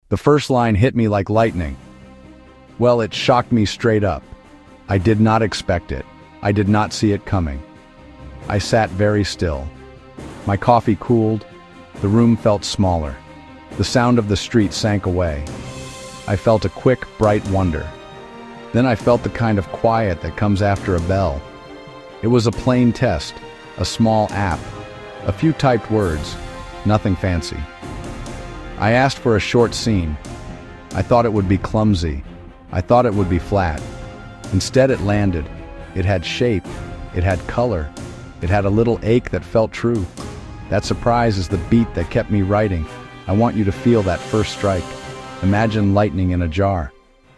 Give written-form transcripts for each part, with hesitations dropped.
The first line hit me like lightning. Well, it shocked me straight up. I did not expect it. I did not see it coming. I sat very still. My coffee cooled. The room felt smaller. The sound of the street sank away. I felt a quick, bright wonder. Then I felt the kind of quiet that comes after a bell. It was a plain test, a small app, a few typed words, nothing fancy. I asked for a short scene. I thought it would be clumsy. I thought it would be flat. Instead it landed. It had shape. It had color. It had a little ache that felt true. That surprise is the beat that kept me writing. I want you to feel that first strike. Imagine lightning in a jar.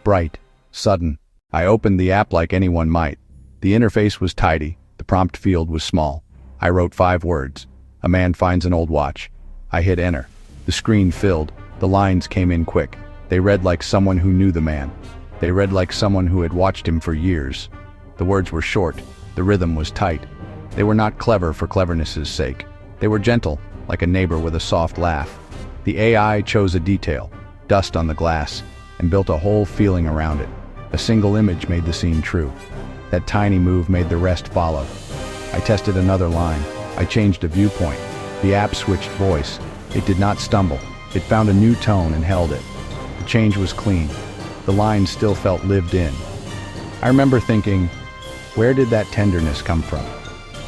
Bright, sudden. I opened the app like anyone might. The interface was tidy. The prompt field was small. I wrote 5 words. A man finds an old watch. I hit enter. The screen filled. The lines came in quick. They read like someone who knew the man. They read like someone who had watched him for years. The words were short. The rhythm was tight. They were not clever for cleverness's sake. They were gentle, like a neighbor with a soft laugh. The AI chose a detail, dust on the glass, and built a whole feeling around it. A single image made the scene true. That tiny move made the rest follow. I tested another line. I changed a viewpoint. The app switched voice. It did not stumble. It found a new tone and held it. The change was clean. The line still felt lived in. I remember thinking, where did that tenderness come from?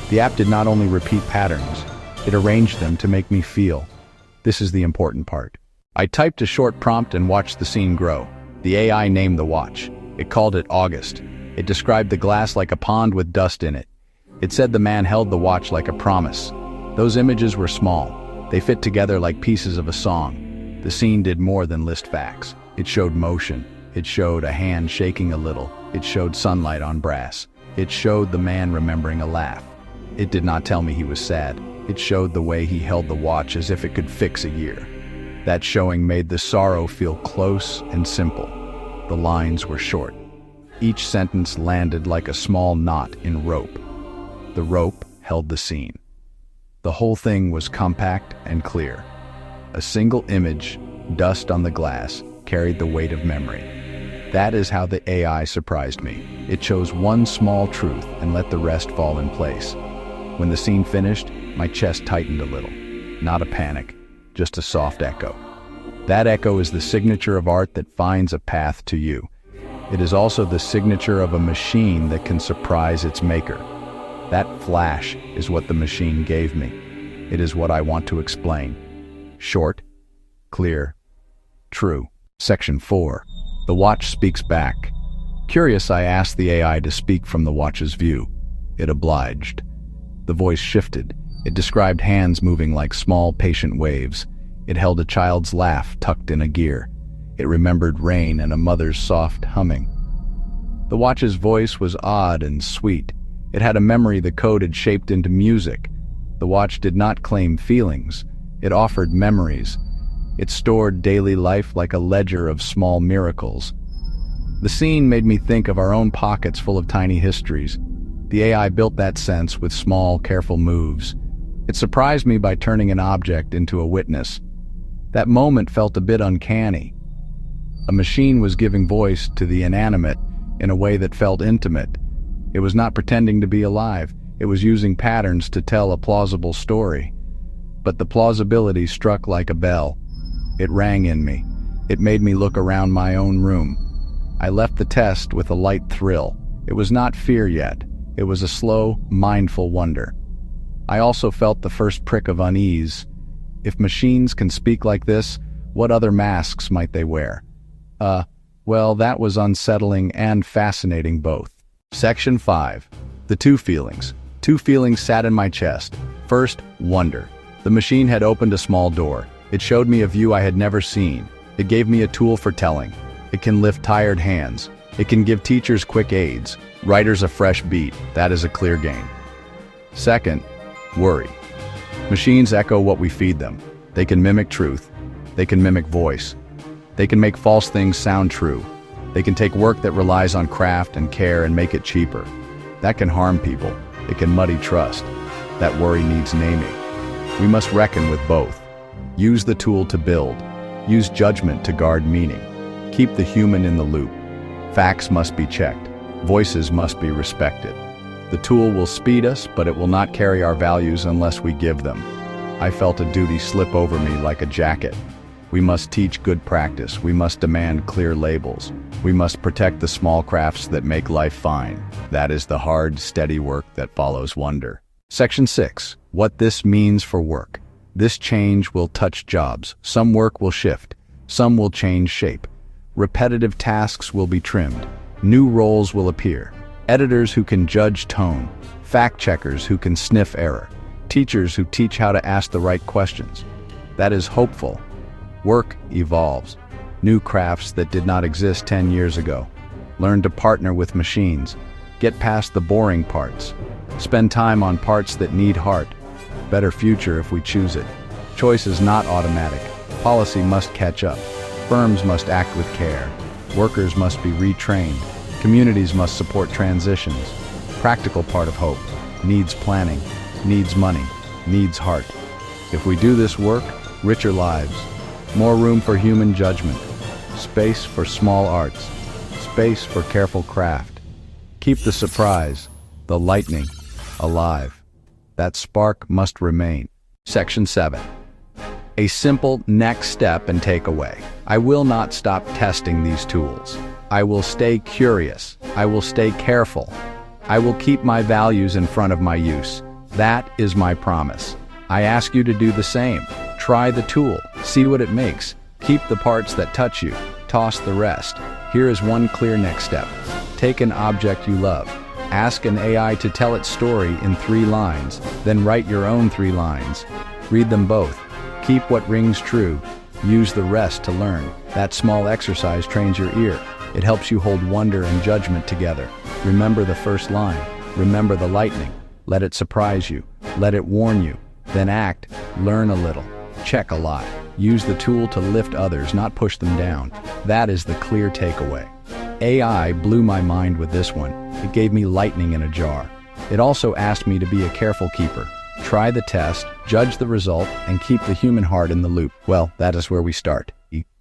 The app did not only repeat patterns, it arranged them to make me feel. This is the important part. I typed a short prompt and watched the scene grow. The AI named the watch. It called it August. It described the glass like a pond with dust in it. It said the man held the watch like a promise. Those images were small. They fit together like pieces of a song. The scene did more than list facts. It showed motion. It showed a hand shaking a little. It showed sunlight on brass. It showed the man remembering a laugh. It did not tell me he was sad. It showed the way he held the watch as if it could fix a year. That showing made the sorrow feel close and simple. The lines were short. Each sentence landed like a small knot in rope. The rope held the scene. The whole thing was compact and clear. A single image, dust on the glass, carried the weight of memory. That is how the AI surprised me. It chose one small truth and let the rest fall in place. When the scene finished, my chest tightened a little. Not a panic, just a soft echo. That echo is the signature of art that finds a path to you. It is also the signature of a machine that can surprise its maker. That flash is what the machine gave me. It is what I want to explain. Short, clear, true. Section 4. The watch speaks back. Curious, I asked the AI to speak from the watch's view. It obliged. The voice shifted. It described hands moving like small, patient waves. It held a child's laugh tucked in a gear. It remembered rain and a mother's soft humming. The watch's voice was odd and sweet. It had a memory the code had shaped into music. The watch did not claim feelings. It offered memories. It stored daily life like a ledger of small miracles. The scene made me think of our own pockets full of tiny histories. The AI built that sense with small, careful moves. It surprised me by turning an object into a witness. That moment felt a bit uncanny. A machine was giving voice to the inanimate in a way that felt intimate. It was not pretending to be alive. It was using patterns to tell a plausible story. But the plausibility struck like a bell. It rang in me. It made me look around my own room. I left the test with a light thrill. It was not fear yet. It was a slow, mindful wonder. I also felt the first prick of unease. If machines can speak like this, what other masks might they wear? Well, that was unsettling and fascinating both. Section 5. The two feelings. Two feelings sat in my chest. First, wonder. The machine had opened a small door. It showed me a view I had never seen. It gave me a tool for telling. It can lift tired hands. It can give teachers quick aids, writers a fresh beat. That is a clear gain. Second, worry. Machines echo what we feed them. They can mimic truth. They can mimic voice. They can make false things sound true. They can take work that relies on craft and care and make it cheaper. That can harm people. It can muddy trust. That worry needs naming. We must reckon with both. Use the tool to build. Use judgment to guard meaning. Keep the human in the loop. Facts must be checked. Voices must be respected. The tool will speed us, but it will not carry our values unless we give them. I felt a duty slip over me like a jacket. We must teach good practice. We must demand clear labels. We must protect the small crafts that make life fine. That is the hard, steady work that follows wonder. Section 6. What this means for work. This change will touch jobs. Some work will shift. Some will change shape. Repetitive tasks will be trimmed. New roles will appear. Editors who can judge tone. Fact-checkers who can sniff error. Teachers who teach how to ask the right questions. That is hopeful. Work evolves. New crafts that did not exist 10 years ago. Learn to partner with machines. Get past the boring parts. Spend time on parts that need heart. Better future if we choose it. Choice is not automatic. Policy must catch up. Firms must act with care. Workers must be retrained. Communities must support transitions. Practical part of hope. Needs planning. Needs money. Needs heart. If we do this work, richer lives. More room for human judgment. Space for small arts. Space for careful craft. Keep the surprise, the lightning, alive. That spark must remain. Section 7. A simple next step and takeaway. I will not stop testing these tools. I will stay curious. I will stay careful. I will keep my values in front of my use. That is my promise. I ask you to do the same. Try the tool. See what it makes. Keep the parts that touch you. Toss the rest. Here is one clear next step. Take an object you love. Ask an AI to tell its story in 3 lines, then write your own 3 lines. Read them both. Keep what rings true. Use the rest to learn. That small exercise trains your ear. It helps you hold wonder and judgment together. Remember the first line. Remember the lightning. Let it surprise you. Let it warn you. Then act. Learn a little. Check a lot. Use the tool to lift others, not push them down. That is the clear takeaway. AI blew my mind with this one. It gave me lightning in a jar. It also asked me to be a careful keeper. Try the test, judge the result, and keep the human heart in the loop. Well, that is where we start.